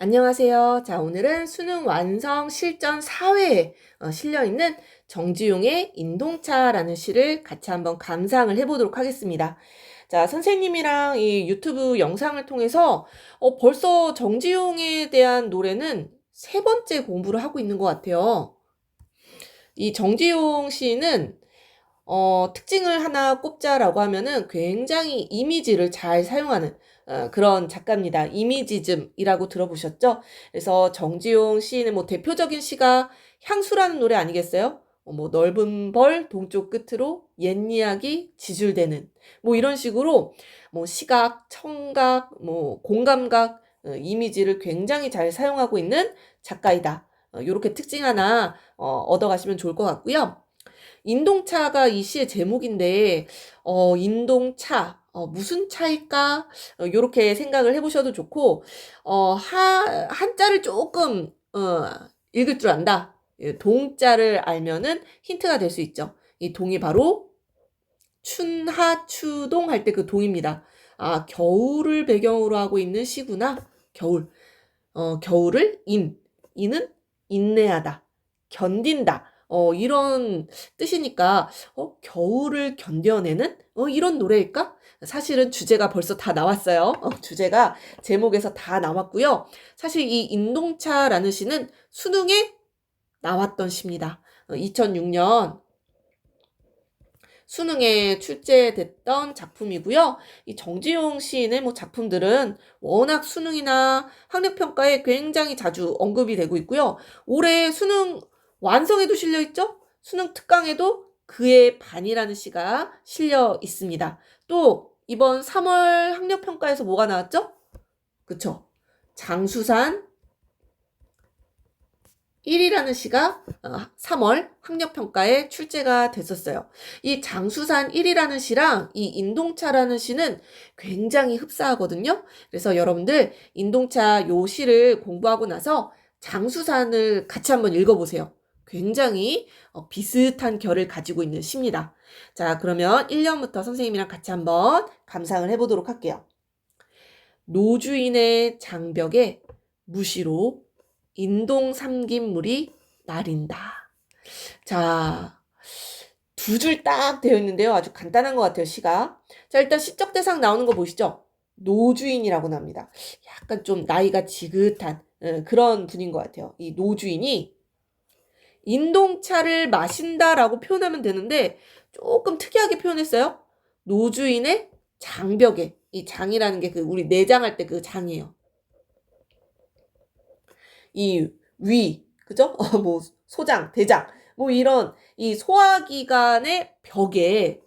안녕하세요. 자, 오늘은 수능 완성 실전 4회에 실려있는 정지용의 인동차라는 시를 같이 한번 감상을 해보도록 하겠습니다. 자, 선생님이랑 이 유튜브 영상을 통해서 벌써 정지용에 대한 노래는 세 번째 공부를 하고 있는 것 같아요. 이 정지용 시는 특징을 하나 꼽자라고 하면은 굉장히 이미지를 잘 사용하는 그런 작가입니다. 이미지즘이라고 들어보셨죠? 그래서 정지용 시인의 뭐 대표적인 시가 향수라는 노래 아니겠어요? 뭐 넓은 벌 동쪽 끝으로 옛 이야기 지줄대는 뭐 이런 식으로 뭐 시각, 청각, 뭐 공감각, 이미지를 굉장히 잘 사용하고 있는 작가이다. 요렇게 특징 하나 얻어가시면 좋을 것 같고요. 인동차가 이 시의 제목인데, 인동차, 무슨 차일까? 요렇게 생각을 해보셔도 좋고, 한자를 조금, 읽을 줄 안다. 예, 동자를 알면은 힌트가 될 수 있죠. 이 동이 바로 춘하추동 할 때 그 동입니다. 아, 겨울을 배경으로 하고 있는 시구나. 겨울. 겨울을 인은 인내하다, 견딘다. 이런 뜻이니까, 겨울을 견뎌내는? 이런 노래일까? 사실은 주제가 벌써 다 나왔어요. 주제가 제목에서 다 나왔고요. 사실 이 인동차라는 시는 수능에 나왔던 시입니다. 2006년 수능에 출제됐던 작품이고요. 이 정지용 시인의 뭐 작품들은 워낙 수능이나 학력평가에 굉장히 자주 언급이 되고 있고요. 올해 수능 완성에도 실려 있죠? 수능 특강에도 그의 반이라는 시가 실려 있습니다. 또 이번 3월 학력평가에서 뭐가 나왔죠? 그쵸? 장수산 1이라는 시가 3월 학력평가에 출제가 됐었어요. 이 장수산 1이라는 시랑 이 인동차라는 시는 굉장히 흡사하거든요. 그래서 여러분들 인동차 요 시를 공부하고 나서 장수산을 같이 한번 읽어보세요. 굉장히 비슷한 결을 가지고 있는 시입니다. 자, 그러면 1년부터 선생님이랑 같이 한번 감상을 해보도록 할게요. 노주인의 장벽에 무시로 인동 삼김물이 나린다. 자, 두 줄 딱 되어 있는데요. 아주 간단한 것 같아요, 시가. 자, 일단 시적 대상 나오는 거 보시죠? 노주인이라고 납니다. 약간 좀 나이가 지긋한 그런 분인 것 같아요. 이 노주인이 인동차를 마신다라고 표현하면 되는데 조금 특이하게 표현했어요. 노주인의 장벽에, 이 장이라는 게 그 우리 내장할 때 그 장이에요. 이 위, 그죠? 뭐 소장, 대장, 뭐 이런 이 소화기관의 벽에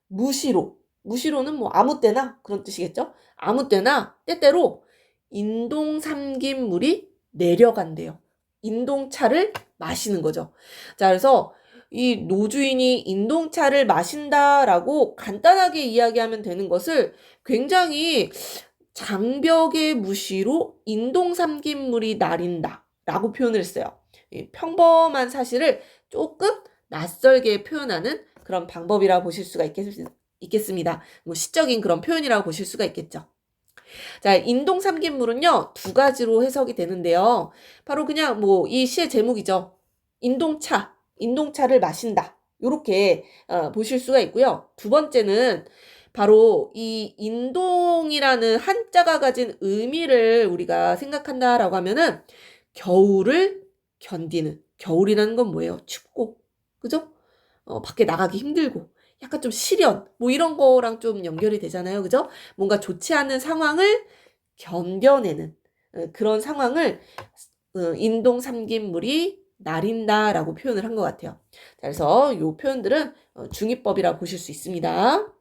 무시로는 뭐 아무 때나 그런 뜻이겠죠? 아무 때나 때때로 인동삼김물이 내려간대요. 인동차를 마시는 거죠. 자, 그래서 이 노주인이 인동차를 마신다라고 간단하게 이야기하면 되는 것을 굉장히 장벽의 무시로 인동삼김물이 나린다 라고 표현을 했어요. 평범한 사실을 조금 낯설게 표현하는 그런 방법이라고 보실 수가 있겠습니다. 뭐 시적인 그런 표현이라고 보실 수가 있겠죠. 자, 인동삼김물은요, 두 가지로 해석이 되는데요. 바로 그냥 뭐 이 시의 제목이죠. 인동차를 마신다. 요렇게 보실 수가 있고요. 두 번째는 바로 이 인동이라는 한자가 가진 의미를 우리가 생각한다라고 하면은 겨울을 견디는. 겨울이라는 건 뭐예요? 춥고, 그죠? 밖에 나가기 힘들고, 약간 좀 시련, 뭐 이런 거랑 좀 연결이 되잖아요. 그죠? 뭔가 좋지 않은 상황을 견뎌내는 그런 상황을 인동 삼김물이 나린다라고 표현을 한 것 같아요. 자, 그래서 이 표현들은 중의법이라고 보실 수 있습니다.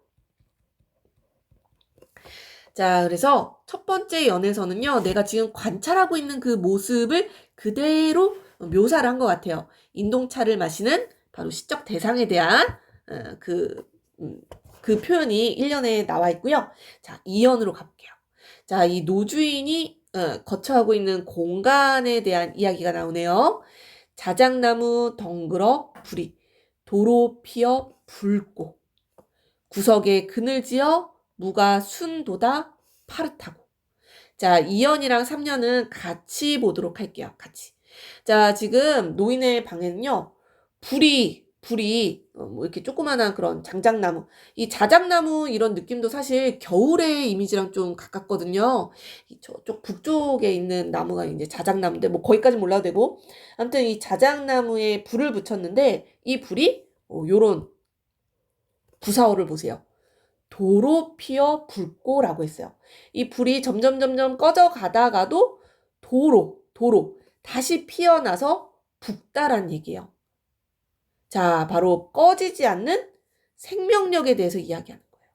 자, 그래서 첫 번째 연에서는요, 내가 지금 관찰하고 있는 그 모습을 그대로 묘사를 한 것 같아요. 인동차를 마시는 바로 시적 대상에 대한 그 표현이 1년에 나와 있고요. 자, 2연으로 가볼게요. 자, 이 노주인이 거처하고 있는 공간에 대한 이야기가 나오네요. 자작나무 덩그러 불이 도로 피어 붉고 구석에 그늘지어 무가 순도다 파릇하고 자, 2년이랑 3년은 같이 보도록 할게요. 같이. 자, 지금 노인의 방에는요. 불이 뭐 이렇게 조그마한 그런 장작나무, 이 자작나무 이런 느낌도 사실 겨울의 이미지랑 좀 가깝거든요. 저쪽 북쪽에 있는 나무가 이제 자작나무인데 뭐 거기까지 몰라도 되고, 아무튼 이 자작나무에 불을 붙였는데 이 불이 요런 부사어를 보세요. 도로 피어 붉고라고 했어요. 이 불이 점점 꺼져 가다가도 도로 다시 피어나서 붉다란 얘기예요. 자, 바로 꺼지지 않는 생명력에 대해서 이야기하는 거예요.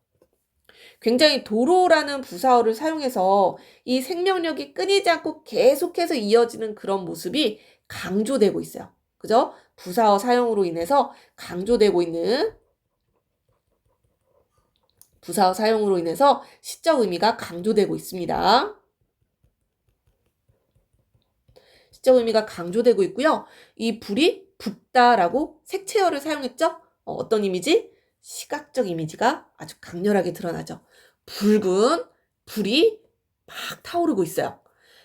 굉장히 도로라는 부사어를 사용해서 이 생명력이 끊이지 않고 계속해서 이어지는 그런 모습이 강조되고 있어요. 그죠? 부사어 사용으로 인해서 강조되고 있는 부사어 사용으로 인해서 시적 의미가 강조되고 있습니다. 시적 의미가 강조되고 있고요. 이 불이 붉다라고 색채어를 사용했죠? 어떤 이미지? 시각적 이미지가 아주 강렬하게 드러나죠. 붉은 불이 막 타오르고 있어요.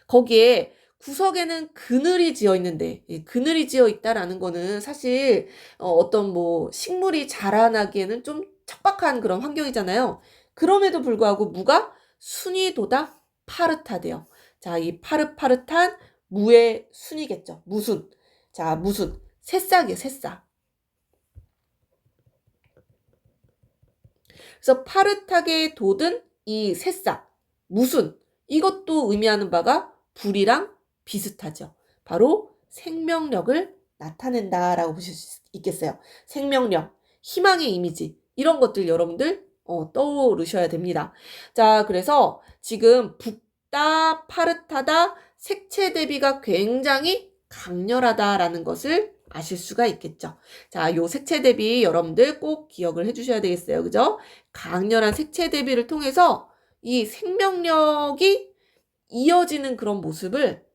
거기에 구석에는 그늘이 지어 있는데, 그늘이 지어 있다라는 거는 사실 어떤 뭐 식물이 자라나기에는 좀 척박한 그런 환경이잖아요. 그럼에도 불구하고 무가 순이 돋아 파릇하대요. 자, 이 파릇파릇한 무의 순이겠죠. 무순. 자, 무순. 새싹이에요, 새싹. 그래서 파릇하게 돋은 이 새싹, 무순. 이것도 의미하는 바가 불이랑 비슷하죠. 바로 생명력을 나타낸다라고 보실 수 있겠어요. 생명력, 희망의 이미지, 이런 것들 여러분들 떠오르셔야 됩니다. 자, 그래서 지금 붓다, 파릇하다, 색채 대비가 굉장히 강렬하다라는 것을 아실 수가 있겠죠. 자, 요 색채 대비 여러분들 꼭 기억을 해주셔야 되겠어요. 그죠? 강렬한 색채 대비를 통해서 이 생명력이 이어지는 그런 모습을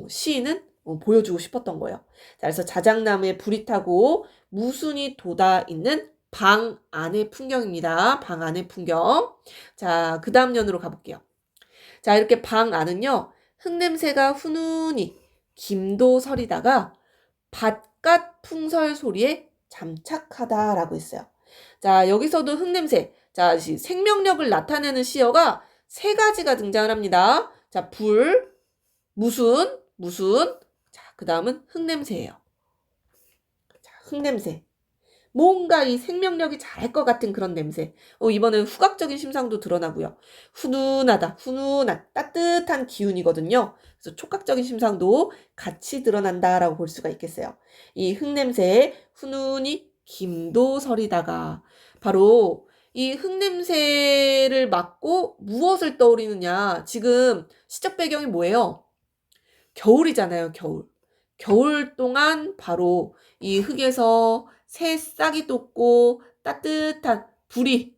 시인은 보여주고 싶었던 거예요. 자, 그래서 자작나무에 불이 타고 무순이 돋아 있는 방 안의 풍경입니다. 방 안의 풍경. 자, 그 다음 년으로 가볼게요. 자, 이렇게 방 안은요, 흙냄새가 훈훈히 김도 서리다가 밭갓 풍설 소리에 잠착하다라고 했어요. 자, 여기서도 흙냄새. 자, 생명력을 나타내는 시어가 세 가지가 등장을 합니다. 자, 불, 무순. 자, 그 다음은 흙냄새예요. 자, 흙냄새. 뭔가 이 생명력이 잘할 것 같은 그런 냄새. 이번엔 후각적인 심상도 드러나고요. 훈훈한 따뜻한 기운이거든요. 그래서 촉각적인 심상도 같이 드러난다라고 볼 수가 있겠어요. 이 흙냄새에 훈훈히 김도 서리다가 바로 이 흙냄새를 맡고 무엇을 떠오르느냐. 지금 시적 배경이 뭐예요? 겨울이잖아요, 겨울. 겨울 동안 바로 이 흙에서 새싹이 돋고 따뜻한 불이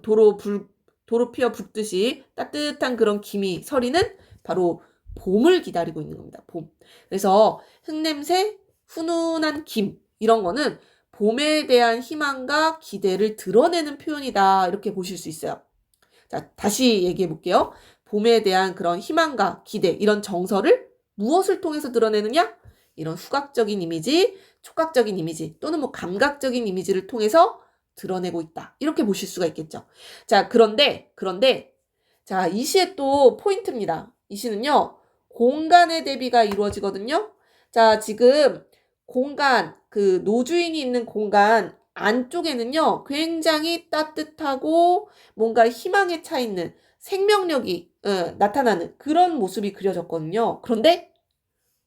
도로 피어 붓듯이 따뜻한 그런 김이 서리는 바로 봄을 기다리고 있는 겁니다. 봄. 그래서 흙냄새, 훈훈한 김 이런 거는 봄에 대한 희망과 기대를 드러내는 표현이다. 이렇게 보실 수 있어요. 자, 다시 얘기해 볼게요. 봄에 대한 그런 희망과 기대 이런 정서를 무엇을 통해서 드러내느냐? 이런 후각적인 이미지, 촉각적인 이미지 또는 뭐 감각적인 이미지를 통해서 드러내고 있다. 이렇게 보실 수가 있겠죠. 자, 그런데 자, 이 시의 또 포인트입니다. 이 시는요. 공간의 대비가 이루어지거든요. 자, 지금 공간, 그 노주인이 있는 공간 안쪽에는요. 굉장히 따뜻하고 뭔가 희망에 차 있는 생명력이 나타나는 그런 모습이 그려졌거든요. 그런데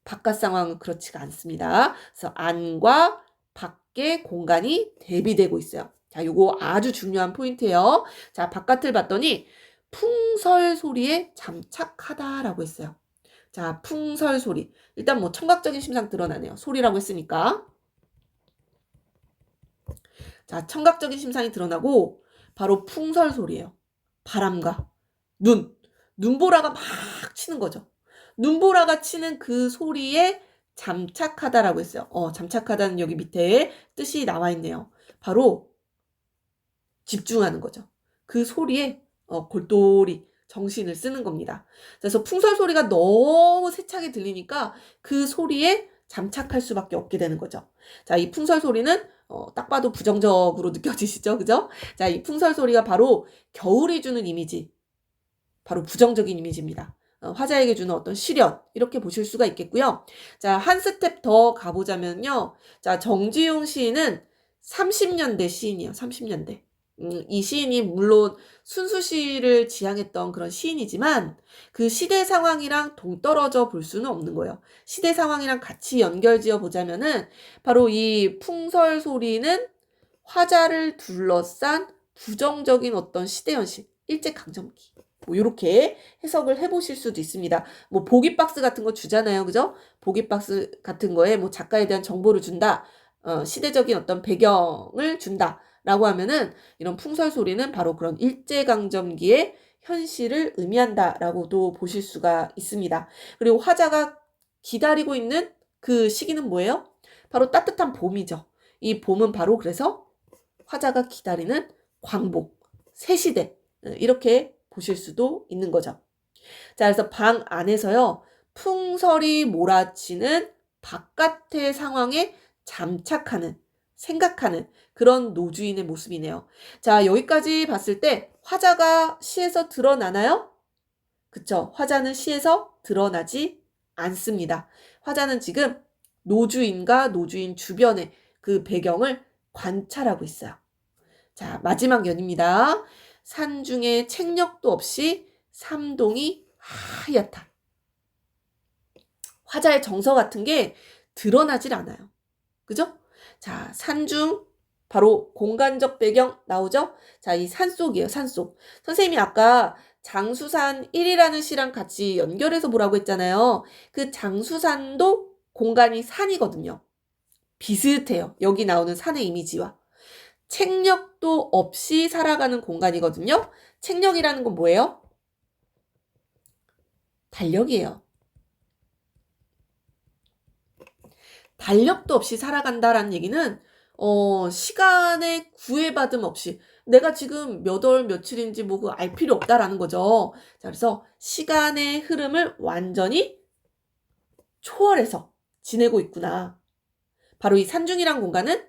바깥 상황은 그렇지가 않습니다. 그래서 안과 밖의 공간이 대비되고 있어요. 자, 요거 아주 중요한 포인트예요. 자, 바깥을 봤더니 풍설 소리에 잠착하다라고 했어요. 자, 풍설 소리. 일단 뭐 청각적인 심상 드러나네요. 소리라고 했으니까. 자, 청각적인 심상이 드러나고 바로 풍설 소리예요. 바람과 눈보라가 막 치는 거죠. 눈보라가 치는 그 소리에 잠착하다라고 했어요. 잠착하다는 여기 밑에 뜻이 나와 있네요. 바로 집중하는 거죠. 그 소리에 골똘히 정신을 쓰는 겁니다. 그래서 풍설 소리가 너무 세차게 들리니까 그 소리에 잠착할 수밖에 없게 되는 거죠. 자, 이 풍설 소리는 딱 봐도 부정적으로 느껴지시죠? 그죠? 자, 이 풍설 소리가 바로 겨울이 주는 이미지, 바로 부정적인 이미지입니다. 화자에게 주는 어떤 시련, 이렇게 보실 수가 있겠고요. 자, 한 스텝 더 가보자면요. 자, 정지용 시인은 30년대 시인이에요. 30년대. 이 시인이 물론 순수시를 지향했던 그런 시인이지만 그 시대 상황이랑 동떨어져 볼 수는 없는 거예요. 시대 상황이랑 같이 연결지어 보자면은 바로 이 풍설 소리는 화자를 둘러싼 부정적인 어떤 시대 현실, 일제강점기. 뭐 이렇게 해석을 해보실 수도 있습니다. 뭐 보기박스 같은 거 주잖아요, 그죠? 보기박스 같은 거에 뭐 작가에 대한 정보를 준다, 시대적인 어떤 배경을 준다라고 하면은 이런 풍설 소리는 바로 그런 일제강점기의 현실을 의미한다라고도 보실 수가 있습니다. 그리고 화자가 기다리고 있는 그 시기는 뭐예요? 바로 따뜻한 봄이죠. 이 봄은 바로 그래서 화자가 기다리는 광복, 새시대, 이렇게 보실 수도 있는 거죠. 자, 그래서 방 안에서요, 풍설이 몰아치는 바깥의 상황에 잠착하는, 생각하는 그런 노주인의 모습이네요. 자, 여기까지 봤을 때 화자가 시에서 드러나나요? 그쵸. 화자는 시에서 드러나지 않습니다. 화자는 지금 노주인과 노주인 주변의 그 배경을 관찰하고 있어요. 자, 마지막 연입니다. 산중에 책력도 없이 삼동이 하얗다. 화자의 정서 같은 게 드러나질 않아요. 그죠? 자, 산중, 바로 공간적 배경 나오죠? 자, 이 산속이에요, 산속. 선생님이 아까 장수산 1이라는 시랑 같이 연결해서 보라고 했잖아요. 그 장수산도 공간이 산이거든요. 비슷해요. 여기 나오는 산의 이미지와. 책력도 없이 살아가는 공간이거든요. 책력이라는 건 뭐예요? 달력이에요. 달력도 없이 살아간다라는 얘기는 시간의 구애받음 없이 내가 지금 몇 월 며칠인지 뭐 알 필요 없다라는 거죠. 자, 그래서 시간의 흐름을 완전히 초월해서 지내고 있구나. 바로 이 산중이란 공간은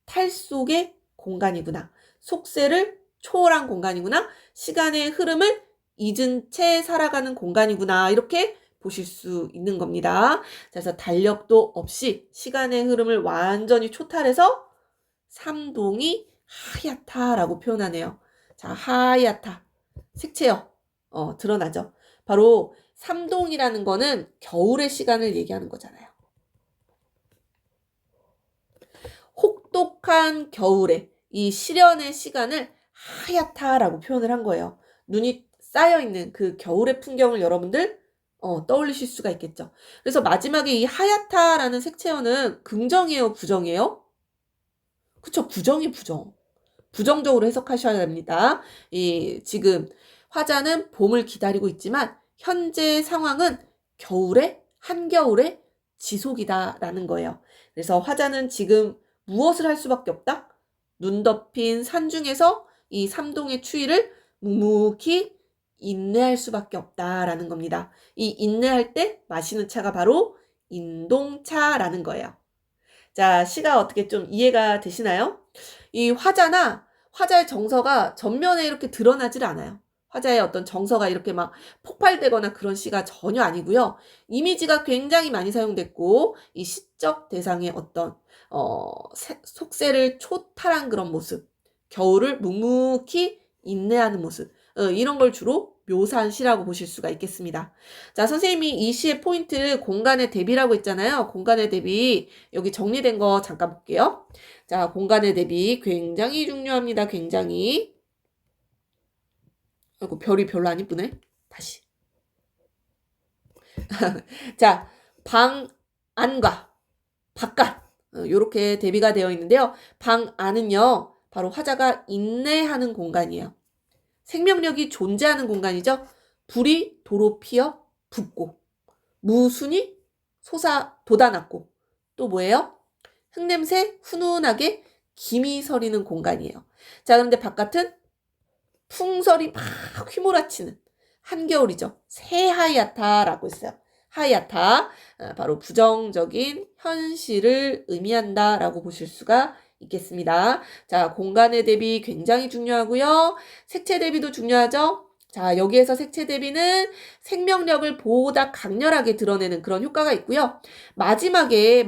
탈속의 공간이구나. 속세를 초월한 공간이구나. 시간의 흐름을 잊은 채 살아가는 공간이구나. 이렇게 보실 수 있는 겁니다. 그래서 달력도 없이 시간의 흐름을 완전히 초탈해서 삼동이 하얗다라고 표현하네요. 자, 하얗다. 색채요. 드러나죠. 바로 삼동이라는 거는 겨울의 시간을 얘기하는 거잖아요. 혹독한 겨울에 이 시련의 시간을 하얗다라고 표현을 한 거예요. 눈이 쌓여있는 그 겨울의 풍경을 여러분들 떠올리실 수가 있겠죠. 그래서 마지막에 이 하얗다라는 색채어는 긍정이에요, 부정이에요? 그쵸, 부정이 부정. 부정적으로 해석하셔야 됩니다. 지금 화자는 봄을 기다리고 있지만 현재 상황은 한겨울의 지속이다라는 거예요. 그래서 화자는 지금 무엇을 할 수밖에 없다? 눈 덮인 산중에서 이 삼동의 추위를 묵묵히 인내할 수밖에 없다라는 겁니다. 이 인내할 때 마시는 차가 바로 인동차라는 거예요. 자, 시가 어떻게 좀 이해가 되시나요? 이 화자의 정서가 전면에 이렇게 드러나질 않아요. 화자의 어떤 정서가 이렇게 막 폭발되거나 그런 시가 전혀 아니고요. 이미지가 굉장히 많이 사용됐고 이 시적 대상의 어떤 속세를 초탈한 그런 모습, 겨울을 묵묵히 인내하는 모습, 이런 걸 주로 묘사한 시라고 보실 수가 있겠습니다. 자, 선생님이 이 시의 포인트 공간의 대비라고 했잖아요. 공간의 대비 여기 정리된 거 잠깐 볼게요. 자, 공간의 대비 굉장히 중요합니다. 굉장히. 아이고, 별이 별로 안 이쁘네. 다시. 자, 방 안과 바깥 이렇게 대비가 되어 있는데요. 방 안은요. 바로 화자가 인내하는 공간이에요. 생명력이 존재하는 공간이죠. 불이 도로 피어 붙고 무순이 돋아났고 또 뭐예요? 흙냄새 훈훈하게 김이 서리는 공간이에요. 자, 그런데 바깥은 풍설이 막 휘몰아치는 한겨울이죠. 새하얗다라고 했어요. 하얗다. 바로 부정적인 현실을 의미한다라고 보실 수가 있겠습니다. 자, 공간의 대비 굉장히 중요하고요. 색채 대비도 중요하죠. 자, 여기에서 색채 대비는 생명력을 보다 강렬하게 드러내는 그런 효과가 있고요. 마지막에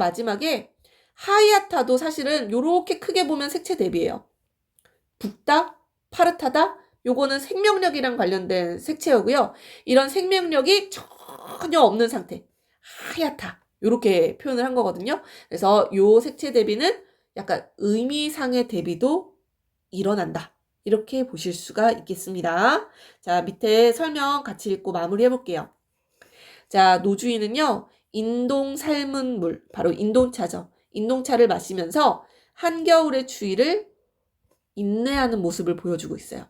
하얗다도 사실은 요렇게 크게 보면 색채 대비예요. 붓다, 파릇하다, 요거는 생명력이랑 관련된 색채이고요. 이런 생명력이 전혀 없는 상태, 하얗다, 요렇게 표현을 한 거거든요. 그래서 요 색채 대비는 약간 의미상의 대비도 일어난다, 이렇게 보실 수가 있겠습니다. 자, 밑에 설명 같이 읽고 마무리 해볼게요. 자, 노주인은요, 인동 삶은 물, 바로 인동차죠. 인동차를 마시면서 한겨울의 추위를 인내하는 모습을 보여주고 있어요.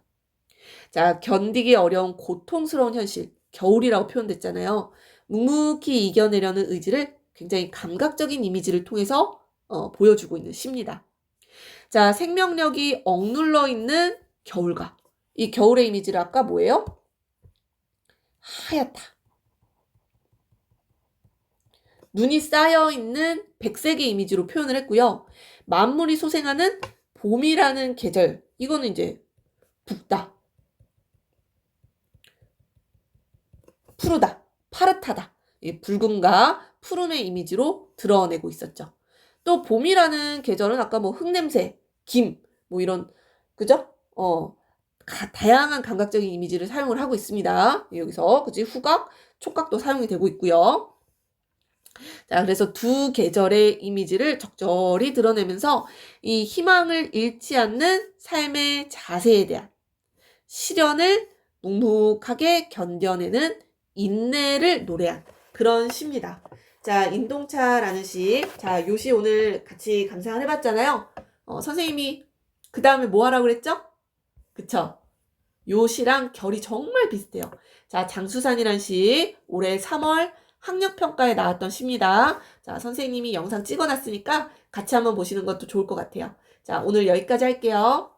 자, 견디기 어려운 고통스러운 현실, 겨울이라고 표현됐잖아요. 묵묵히 이겨내려는 의지를 굉장히 감각적인 이미지를 통해서 보여주고 있는 시입니다. 자, 생명력이 억눌러 있는 겨울과 이 겨울의 이미지를 아까 뭐예요? 하얗다. 눈이 쌓여있는 백색의 이미지로 표현을 했고요. 만물이 소생하는 봄이라는 계절, 이거는 이제 붓다, 푸르다, 파릇하다, 이 붉음과 푸름의 이미지로 드러내고 있었죠. 또 봄이라는 계절은 아까 뭐 흙냄새, 김, 뭐 이런, 그죠? 다양한 감각적인 이미지를 사용을 하고 있습니다. 여기서 그치, 후각, 촉각도 사용이 되고 있고요. 자, 그래서 두 계절의 이미지를 적절히 드러내면서 이 희망을 잃지 않는 삶의 자세에 대한 시련을 묵묵하게 견뎌내는 인내를 노래한 그런 시입니다. 자, 인동차라는 시. 자, 요 시 오늘 같이 감상을 해봤잖아요. 선생님이 그 다음에 뭐 하라고 그랬죠? 그쵸? 요 시랑 결이 정말 비슷해요. 자, 장수산이란 시 올해 3월 학력평가에 나왔던 시입니다. 자, 선생님이 영상 찍어놨으니까 같이 한번 보시는 것도 좋을 것 같아요. 자, 오늘 여기까지 할게요.